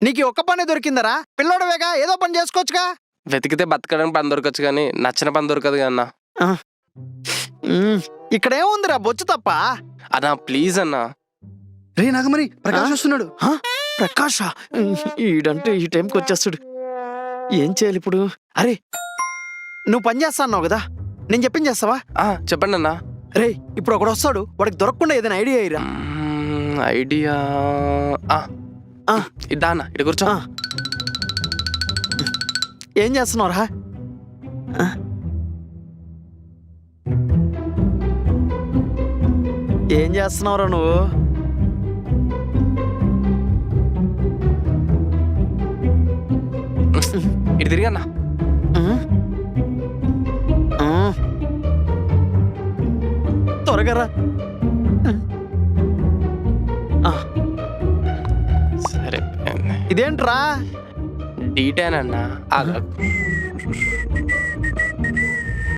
నీకు ఒక్క పనే దొరికిందరా? పిల్లోడవేగా, ఏదో పని చేసుకోవచ్చుగా. వెతికితే బతకడానికి పని దొరకచ్చు కానీ నచ్చిన పని దొరకదు అన్న. ఇక్కడేముందిరా బొచ్చు తప్ప. అన్నా ప్లీజ్ అన్నా. రే నాగమణి, ప్రకాష్ వస్తున్నాడు. ప్రకాష్ ఈడంటే ఈ టైంకి వచ్చేస్తాడు. ఏం చేయాలి ఇప్పుడు? అరే నువ్వు పని చేస్తాన్నావు కదా, నేను చెప్పింది చేస్తావా? చెప్పండి అన్నా. రే ఇప్పుడు ఒకడు వస్తాడు, వాడికి దొరకకుండా ఏదైనా ఐడియా అయ్యిరా. ఐడియా ఇద్దా అన్న, ఇటు కూర్చో. ఏం చేస్తున్నావురా? ఏం చేస్తున్నావురా నువ్వు? ఇటు తిరిగి అన్న. త్వరగా రా. సరే ఇదేంట్రా? డీటెయిల్ అన్నా.